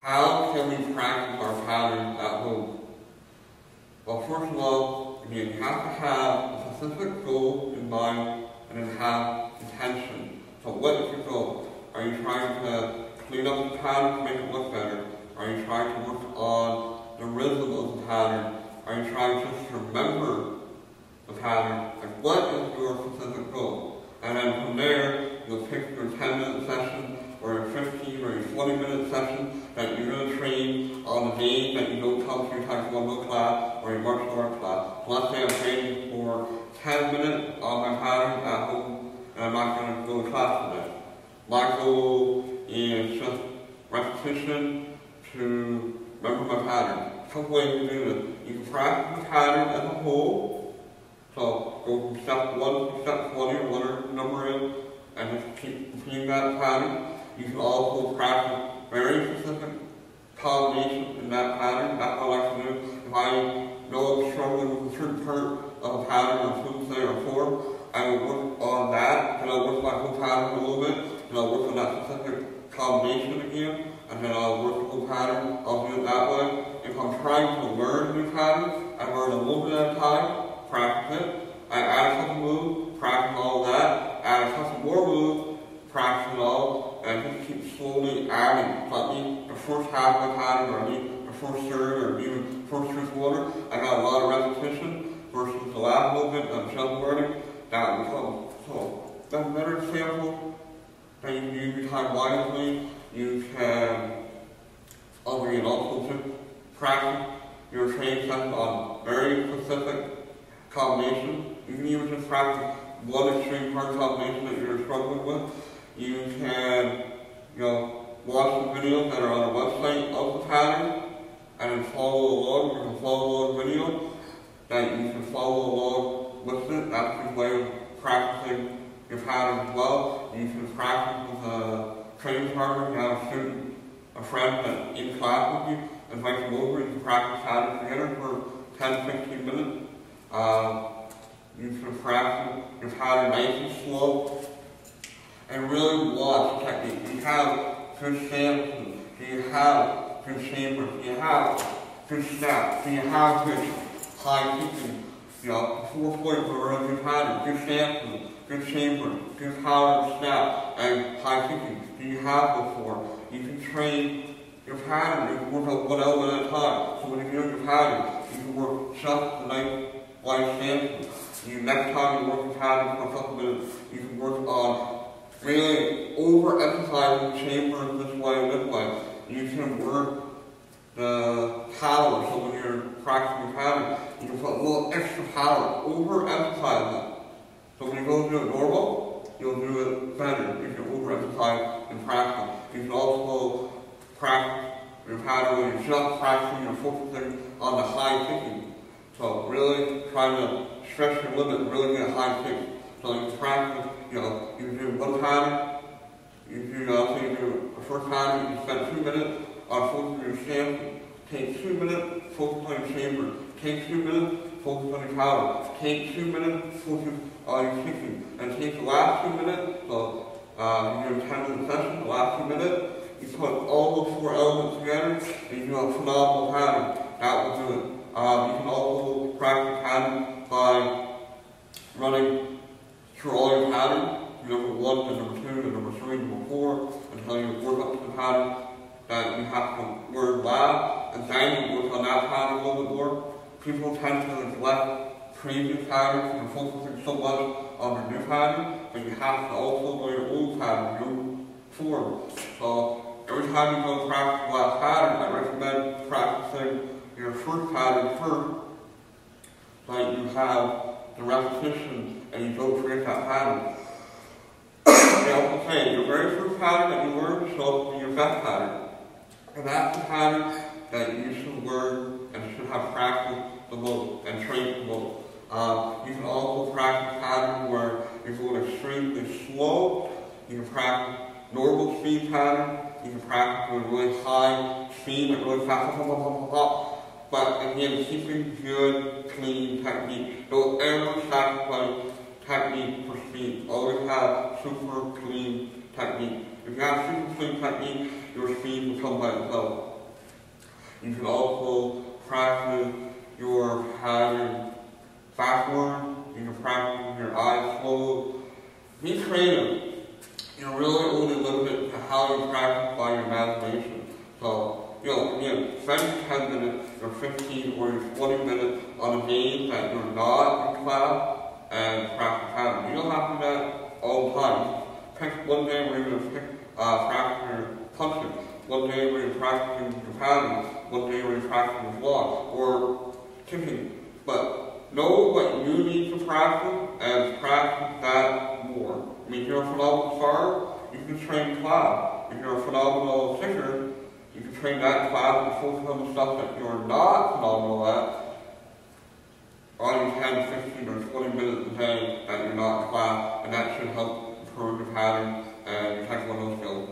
How can we practice our patterns at home? Well, first of all, again, you have to have a specific goal in mind and then have intention. So what is your goal? Are you trying to clean up the pattern to make it look better? Are you trying to work on the rhythm of the pattern? Are you trying just to remember the pattern? Like, what is your specific goal? And then from there, you'll pick your 10-minute session or your 15 or your 20-minute session that you're going to train on the days that you don't come to your Taekwondo class or your martial arts class. So let's say I'm training for 10 minutes on my pattern at home and I'm not going to go to class today. My goal is just repetition to remember my pattern. A couple ways to do this. You can practice the pattern as a whole. So go from step 1 to step 20 or whatever the number is and just keep repeating that pattern. You can also practice very specific combinations in that pattern. That's what I like to do. If I know I'm struggling with a certain part of a pattern or Tuesday or form, I will work on that, and I'll work my whole pattern a little bit, and I'll work on that specific combination again, and then I'll work the whole pattern. I'll do it that way. If I'm trying to learn new patterns, I learn a little bit at a time, practice it. I add a couple moves, practice all of that, add a couple more moves, practice it all, and just keep slowly adding. So I need the first half of the pattern, or I need the first third, or even first 3/4. I got a lot of repetition versus the last movement of just learning. That becomes so. That's a better example. That you can use your time wisely. You can also just practice your training session on very specific combinations. You can even just practice one extreme hard combination that you're struggling with. You can, watch the videos that are on the website of the pattern and then follow along. You can follow along video that you can follow along with it. That's a way of practicing your pattern as well. You can practice with a training partner. You have a student, a friend that's in class with you, invite them over. You can practice patterns together for 10-15 minutes. You can practice your pattern nice and slow and really watch the technique. Do you have good stances? Do you have good chambers? Do you have good snaps? Do you have good high kicking? 4 points for a good pattern. Good stances, good chambers, good power snap, and high kicking. Do you have before? You can train your pattern. You can work on one element at a time. So when you do your pattern, you can work just the nice light stances. Next time you work your pattern for a couple minutes, you can work on really overemphasizing chambers this way and this way. You can work the power, so when you're practicing your pattern, you can put a little extra power, overemphasize it. So when you go do it normal, you'll do it better. You can overemphasize in practice. You can also practice your pattern when you're just practicing, you're focusing on the high kicking. So really trying to stretch your limit, really get a high kick. So you practice, you do one pattern, you do the first pattern, you spend 2 minutes on focusing your stance, take 2 minutes, focus on your chamber, take 2 minutes, focus on your power, take 2 minutes, focus on your kicking, and take the last 2 minutes, so you do a 10-minute session, the last 2 minutes, you put all those 4 elements together, and you do a phenomenal pattern. That will do it. You can also practice pattern by running through all your patterns, number 1 to number 2 to number 3 to number 4, until you work up to the pattern that you have to learn loud, and then you work on that pattern a little bit more. People tend to neglect previous patterns and focusing so much on the new pattern, but you have to also learn your old pattern, your form. So every time you go to practice the last pattern, I recommend practicing your first pattern first, so that you have the repetition and you don't forget that pattern. They also say your very first pattern that you learn should also be your best pattern. And that's the pattern that you should learn and should have practiced the most and trained the most. You can also practice patterns where you're going extremely slow. You can practice normal speed pattern. You can practice with really high speed and really fast. But again, keeping good, clean technique. Don't ever sacrifice technique for speed. Always have super clean technique. If you have super clean technique, your speed will come by itself. You can also practice your pattern backward. You can practice with your eyes closed. Be creative. You're really only limited to how you practice by your imagination. So, again, spend 10 minutes or 15 or 20 minutes on a day that you're not in class and practice pattern. You don't have to do that all the time. Pick one day where you're going to practice your punching, one day where you're practicing your pattern, one day where you're practicing your block, or kicking. But know what you need to practice and practice that more. I mean, if you're a phenomenal starter, you can train class. If you're a phenomenal kicker, you can train that class and focus on the stuff that you're not phenomenal at on your 10, 15, or 20 minutes a day that you're not in class, and that should help improve your pattern and your Taekwondo skills.